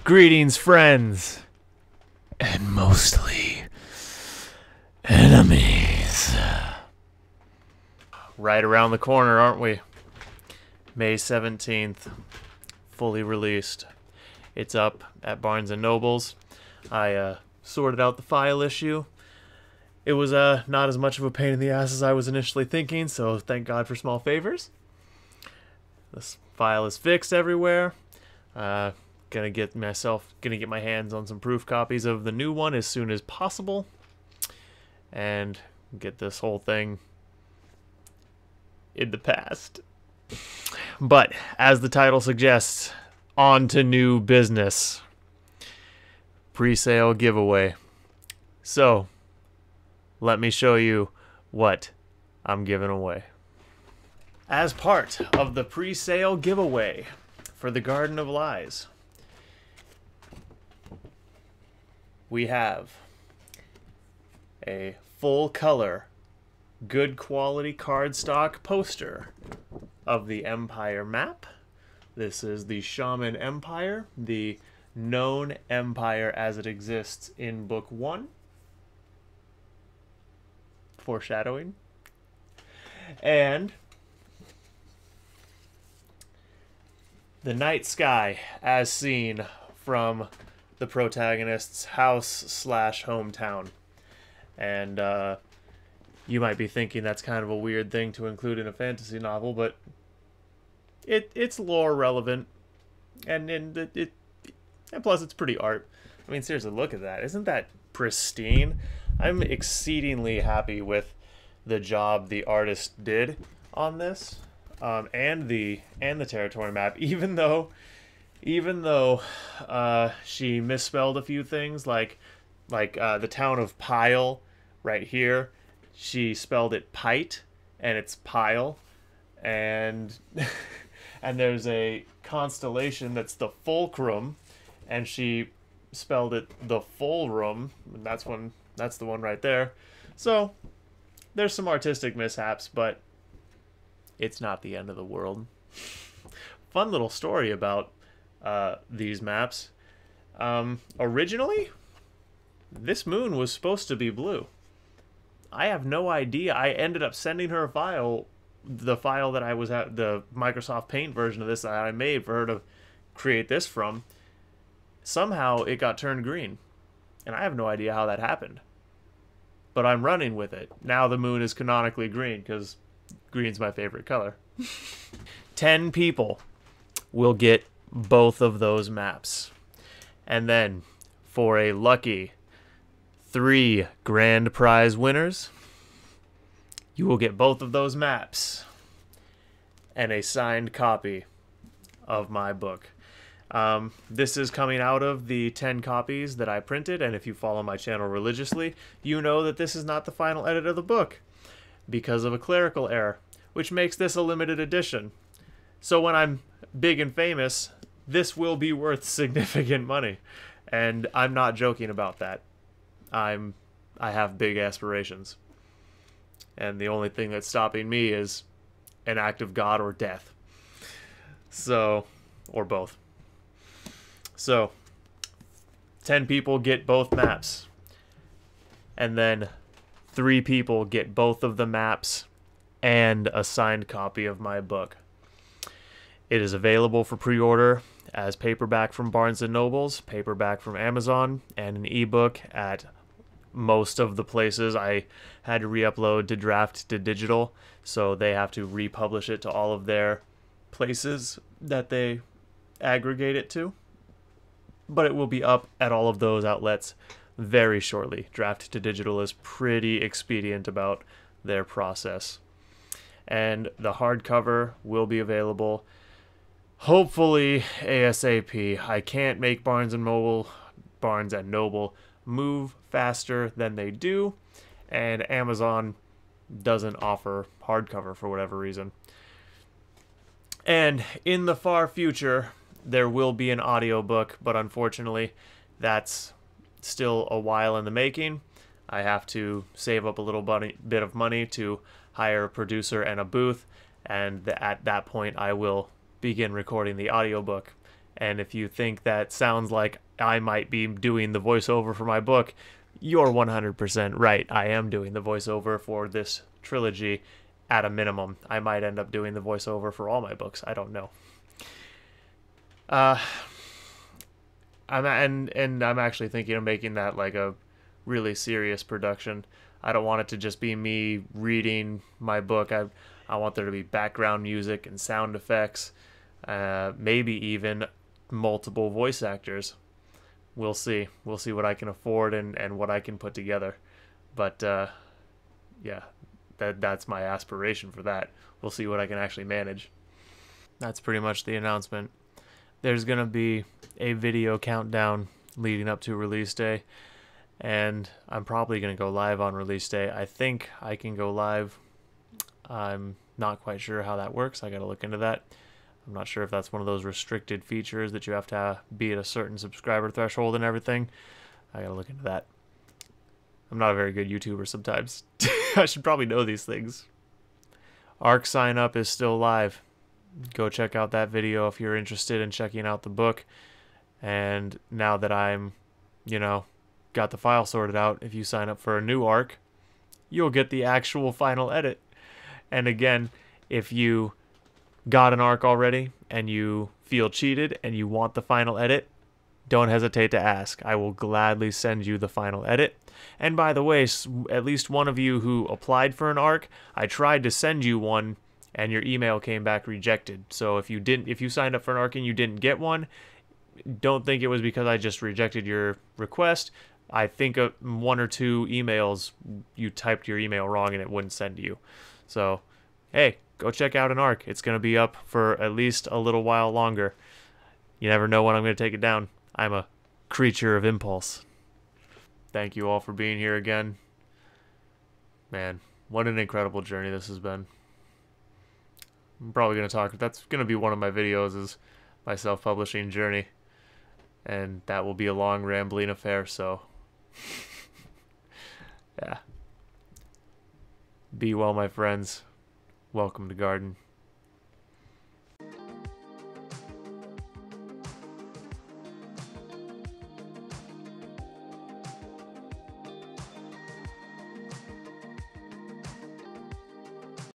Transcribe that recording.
Greetings, friends, and mostly enemies. Right around the corner, aren't we? May 17th, fully released. It's up at Barnes & Noble's. I sorted out the file issue. It was not as much of a pain in the ass as I was initially thinking, so thank God for small favors. This file is fixed everywhere. Gonna get my hands on some proof copies of the new one as soon as possible, and get this whole thing in the past. But as the title suggests, on to new business. Pre-sale giveaway. So, let me show you what I'm giving away. As part of the pre-sale giveaway for the Garden of Lies, we have a full-color, good quality cardstock poster of the Empire map. This is the Shaman Empire, the known empire as it exists in Book 1. Foreshadowing. And the night sky as seen from the protagonist's house/hometown. And you might be thinking that's kind of a weird thing to include in a fantasy novel, but it's lore relevant, and plus it's pretty art. I mean, seriously, look at that. Isn't that pristine? I'm exceedingly happy with the job the artist did on this, and the territory map. Even though she misspelled a few things, like the town of Pile right here, she spelled it Pite and it's Pile, and and there's a constellation that's the Fulcrum, and she spelled it the Fulrum. That's the one right there. So there's some artistic mishaps, but it's not the end of the world. Fun little story about these maps. Originally, this moon was supposed to be blue. I have no idea. I ended up sending her a file, the file that I was at, the Microsoft Paint version of this that I made for her to create this from. Somehow it got turned green, and I have no idea how that happened. But I'm running with it. Now the moon is canonically green, because green's my favorite color. 10 people will get both of those maps. And then, for a lucky 3 grand prize winners, you will get both of those maps and a signed copy of my book. This is coming out of the 10 copies that I printed, and if you follow my channel religiously, you know that this is not the final edit of the book because of a clerical error, which makes this a limited edition. So when I'm big and famous, this will be worth significant money, and I'm not joking about that. I have big aspirations, and the only thing that's stopping me is an act of God or death. So, or both. So, 10 people get both maps, and then 3 people get both of the maps and a signed copy of my book. It is available for pre-order as paperback from Barnes & Noble's, paperback from Amazon, and an ebook at most of the places. I had to re-upload to Draft to Digital, so they have to republish it to all of their places that they aggregate it to. But it will be up at all of those outlets very shortly. Draft to Digital is pretty expedient about their process. And the hardcover will be available hopefully ASAP. I can't make Barnes & Noble move faster than they do, and Amazon doesn't offer hardcover for whatever reason. And in the far future, there will be an audiobook, but unfortunately, that's still a while in the making. I have to save up a little bit of money to hire a producer and a booth, and at that point I will begin recording the audiobook. And if you think that sounds like I might be doing the voiceover for my book, you're 100% right. I am doing the voiceover for this trilogy at a minimum. I might end up doing the voiceover for all my books. I don't know. Uh, I'm actually thinking of making that like a really serious production. I don't want it to just be me reading my book. I want there to be background music and sound effects, maybe even multiple voice actors. We'll see. We'll see what I can afford and what I can put together. But yeah, that's my aspiration for that. We'll see what I can actually manage. That's pretty much the announcement. There's gonna be a video countdown leading up to release day, and I'm probably gonna go live on release day. I think I can go live. I'm not quite sure how that works. I gotta look into that. I'm not sure if that's one of those restricted features that you have to be at a certain subscriber threshold and everything. I gotta look into that. I'm not a very good YouTuber sometimes. I should probably know these things. ARC sign up is still live. Go check out that video if you're interested in checking out the book. And now that I'm, got the file sorted out, if you sign up for a new ARC, you'll get the actual final edit. And again, if you got an ARC already and you feel cheated and you want the final edit, don't hesitate to ask. I will gladly send you the final edit. And by the way, at least one of you who applied for an ARC, I tried to send you one and your email came back rejected. So if you signed up for an ARC and you didn't get one, don't think it was because I just rejected your request. I think one or two emails you typed your email wrong and it wouldn't send to you. So, hey, go check out an ARC. It's going to be up for at least a little while longer. You never know when I'm going to take it down. I'm a creature of impulse. Thank you all for being here again. Man, what an incredible journey this has been. I'm probably going to talk. That's going to be one of my videos is my self-publishing journey. And that will be a long, rambling affair, so... yeah. Be well, my friends. Welcome to Garden.